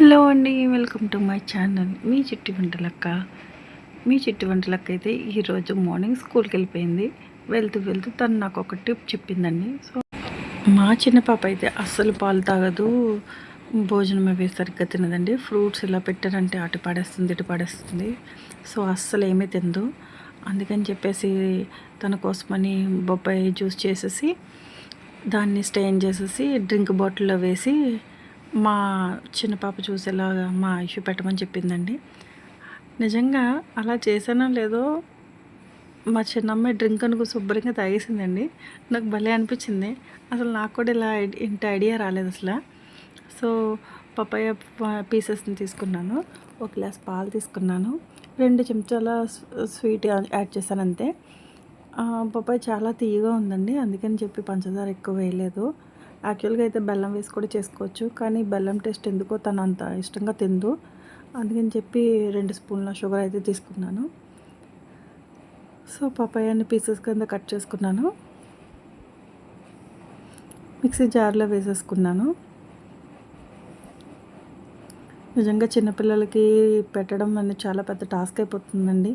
Hello అండి, welcome to my channel మీ చిట్టి వంటలక్క. మీ చిట్టి వంటలక్క అయితే ఈరోజు మార్నింగ్ స్కూల్కి వెళ్ళిపోయింది. వెళ్తూ తను నాకు ఒక టిప్ చెప్పిందండి. సో మా చిన్న పాప అయితే అస్సలు పాలు తాగదు, భోజనం అవి సరిగ్గా తినదండి. ఫ్రూట్స్ ఇలా పెట్టారంటే అటు పడేస్తుంది ఇటు పడేస్తుంది. సో అస్సలు ఏమీ తిందు. అందుకని చెప్పేసి తన కోసమని బొప్పాయి జ్యూస్ చేసేసి దాన్ని స్టెయిన్ చేసేసి డ్రింక్ బాటిల్లో వేసి మా చిన్న పాప చూసేలాగా మా ఐషు పెట్టమని చెప్పిందండి. నిజంగా అలా చేశానో లేదో మా చిన్నమ్మాయి డ్రింక్ అనుకో శుభ్రంగా తాగేసిందండి. నాకు భలే అనిపించింది. అసలు నాకు కూడా ఇలా ఇంత ఐడియా రాలేదు అసలు. సో పపాయ పీసెస్ని తీసుకున్నాను, ఒక గ్లాస్ పాలు తీసుకున్నాను, 2 చెంచాల స్వీట్ యాడ్ చేశాను అంతే. పపాయ చాలా తీయగా ఉందండి, అందుకని చెప్పి పంచదార ఎక్కువ వేయలేదు. యాక్చువల్గా అయితే బెల్లం వేసి కూడా చేసుకోవచ్చు, కానీ బెల్లం టేస్ట్ ఎందుకో తను అంత ఇష్టంగా తిందు. అందుకని చెప్పి 2 స్పూన్ల షుగర్ అయితే తీసుకున్నాను. సో పపాయాని పీసెస్ కింద కట్ చేసుకున్నాను, మిక్సీ జార్లో వేసేసుకున్నాను. నిజంగా చిన్నపిల్లలకి పెట్టడం అనేది చాలా పెద్ద టాస్క్ అయిపోతుందండి.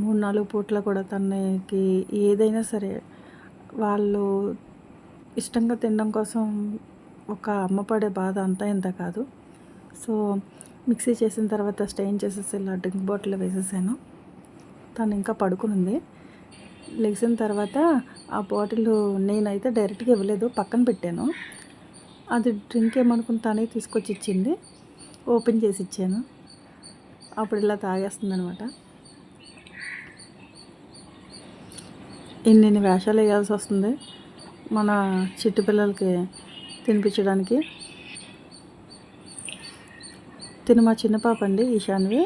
3-4 పూట్ల కూడా తనకి ఏదైనా సరే వాళ్ళు ఇష్టంగా తినడం కోసం ఒక అమ్మ పడే బాధ అంతా ఇంత కాదు. సో మిక్సీ చేసిన తర్వాత స్టెయిన్ చేసేసి ఇలా డ్రింక్ బాటిల్లో వేసేసాను. తను ఇంకా పడుకునింది. లెగిసిన తర్వాత ఆ బాటిల్ నేనైతే డైరెక్ట్గా ఇవ్వలేదు, పక్కన పెట్టాను. అది డ్రింక్ ఏమనుకుని తనే తీసుకొచ్చి ఇచ్చింది, ఓపెన్ చేసి ఇచ్చాను. అప్పుడు ఇలా తాగేస్తుంది అనమాట. ఇన్ని వేషాలు వేయాల్సి వస్తుంది మన చిట్టి పిల్లలకి తినిపించడానికి. తిను మా చిన్న పాప అండి, ఈశాన్వి.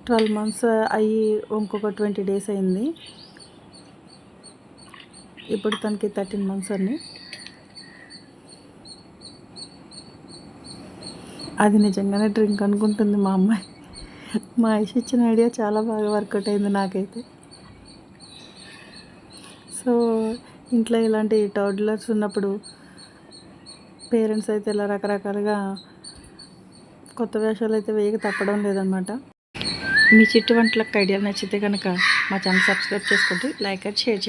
12 months అయ్యి ఇంకొక 20 days అయింది. ఇప్పుడు తనకి 13 months అండి. అది నిజంగానే డ్రింక్ అనుకుంటుంది మా అమ్మాయి. మా ఐషు ఇచ్చిన ఐడియా చాలా బాగా వర్కౌట్ అయింది నాకైతే. సో ఇంట్లో ఇలాంటి టోడ్లర్స్ ఉన్నప్పుడు పేరెంట్స్ అయితే ఇలా రకరకాలుగా కొత్త వేషాలు అయితే వేయక తప్పడం లేదనమాట. మీ చిట్టి వంటలకు ఐడియాలు నచ్చితే కనుక మా ఛానల్ సబ్స్క్రైబ్ చేసుకోండి, లైక్ అండ్ షేర్ చేయండి.